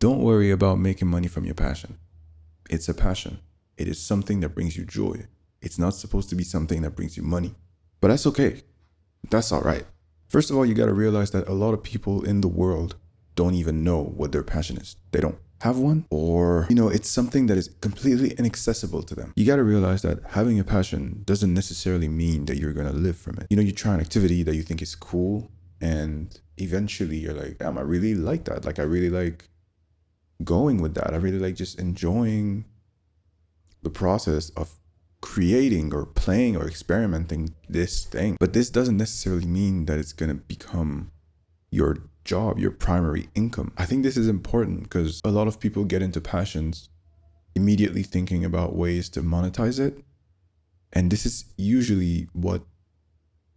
Don't worry about making money from your passion. It's a passion. It is something that brings you joy. It's not supposed to be something that brings you money. But that's okay. That's all right. First of all, you got to realize that a lot of people in the world don't even know what their passion is. They don't have one, or, it's something that is completely inaccessible to them. You got to realize that having a passion doesn't necessarily mean that you're going to live from it. You try an activity that you think is cool, and eventually you're like, damn, I really like that. Like, I really like going with that. I really like just enjoying the process of creating or playing or experimenting this thing. But this doesn't necessarily mean that it's going to become your job, your primary income. I think this is important because a lot of people get into passions immediately thinking about ways to monetize it. And this is usually what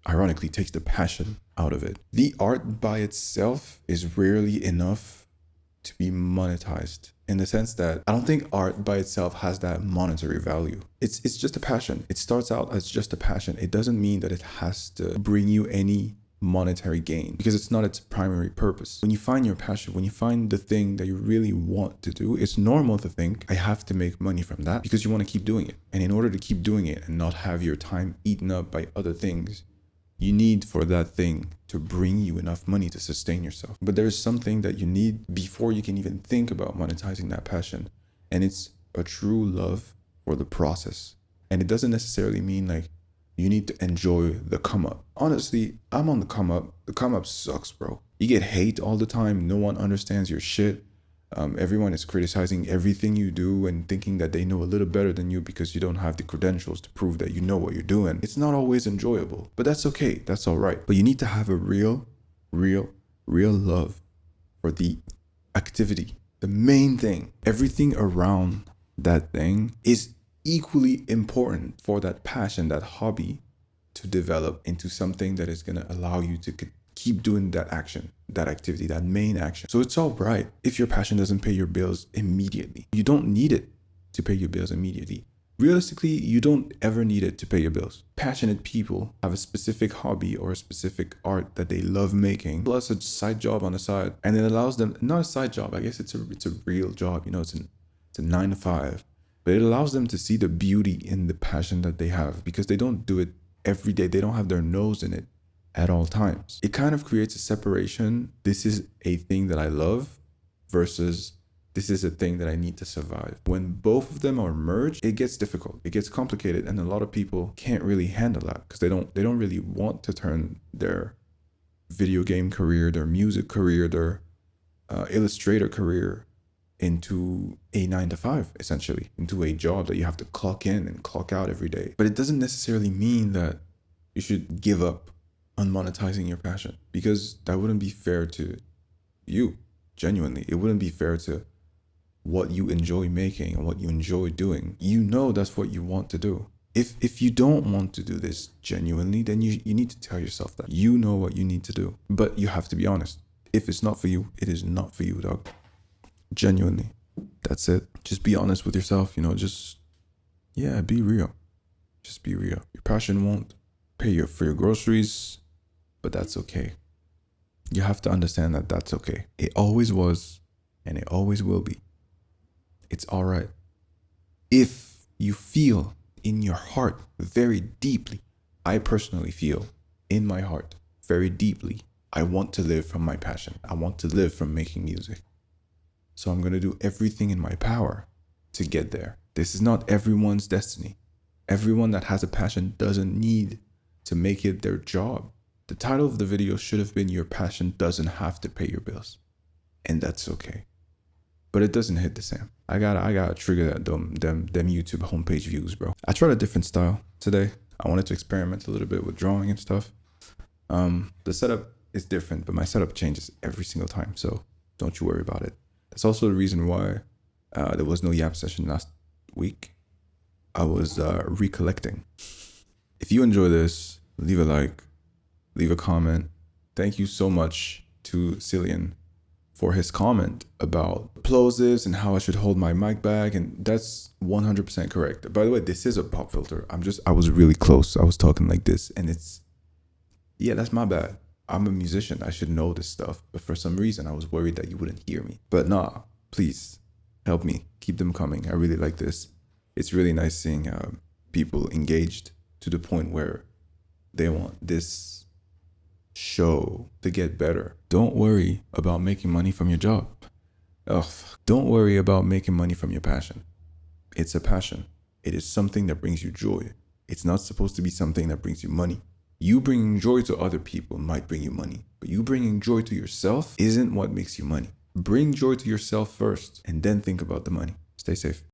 ironically takes the passion out of it. The art by itself is rarely enough to be monetized, in the sense that I don't think art by itself has that monetary value. It's just a passion. It starts out as just a passion. It doesn't mean that it has to bring you any monetary gain, because it's not its primary purpose. When you find your passion, when you find the thing that you really want to do, it's normal to think, I have to make money from that, because you want to keep doing it. And in order to keep doing it and not have your time eaten up by other things, you need for that thing to bring you enough money to sustain yourself. But there's something that you need before you can even think about monetizing that passion. And it's a true love for the process. And it doesn't necessarily mean like you need to enjoy the come up. Honestly, I'm on the come up. The come up sucks, bro. You get hate all the time. No one understands your shit. Everyone is criticizing everything you do and thinking that they know a little better than you because you don't have the credentials to prove that you know what you're doing. It's not always enjoyable, but that's okay. That's all right. But you need to have a real love for the activity. The main thing, everything around that thing is equally important for that passion, that hobby to develop into something that is going to allow you to keep doing that action, that activity, that main action. So it's all right if your passion doesn't pay your bills immediately. You don't need it to pay your bills immediately. Realistically, you don't ever need it to pay your bills. Passionate people have a specific hobby or a specific art that they love making, plus a side job on the side, and it allows them, not a side job, I guess it's a real job, it's a 9 to 5, but it allows them to see the beauty in the passion that they have, because they don't do it every day. They don't have their nose in it at all times. It kind of creates a separation. This is a thing that I love versus this is a thing that I need to survive. When both of them are merged, it gets difficult. It gets complicated, and a lot of people can't really handle that because they don't really want to turn their video game career, their music career, their illustrator career into a 9 to 5, essentially, into a job that you have to clock in and clock out every day. But it doesn't necessarily mean that you should give up on monetizing your passion, because that wouldn't be fair to you. Genuinely, it wouldn't be fair to what you enjoy making and what you enjoy doing. That's what you want to do. If you don't want to do this genuinely, then you need to tell yourself that you know what you need to do, but you have to be honest. If it's not for you, it is not for you, dog. Genuinely, that's it. Just be honest with yourself. Be real. Just be real. Your passion won't pay for your groceries, but that's okay. You have to understand that that's okay. It always was, and it always will be. It's all right. If you feel in your heart very deeply, I personally feel in my heart very deeply, I want to live from my passion. I want to live from making music. So I'm going to do everything in my power to get there. This is not everyone's destiny. Everyone that has a passion doesn't need to make it their job. The title of the video should have been Your Passion Doesn't Have to Pay Your Bills. And that's okay. But it doesn't hit the same. I gotta trigger that them YouTube homepage views, bro. I tried a different style today. I wanted to experiment a little bit with drawing and stuff. The setup is different, but my setup changes every single time, so don't you worry about it. That's also the reason why there was no Yap session last week. I was recollecting. If you enjoy this, leave a like, leave a comment. Thank you so much to Cillian for his comment about plosives and how I should hold my mic back, and that's 100% correct. By the way, this is a pop filter. I was really close. I was talking like this, and that's my bad. I'm a musician. I should know this stuff, but for some reason I was worried that you wouldn't hear me. But nah, Please help me. Keep them coming. I really like this. It's really nice seeing people engaged to the point where they want this show to get better. Don't worry about making money from your job. Ugh. Don't worry about making money from your passion. It's a passion. It is something that brings you joy. It's not supposed to be something that brings you money. You bringing joy to other people might bring you money, but you bringing joy to yourself isn't what makes you money. Bring joy to yourself first and then think about the money. Stay safe.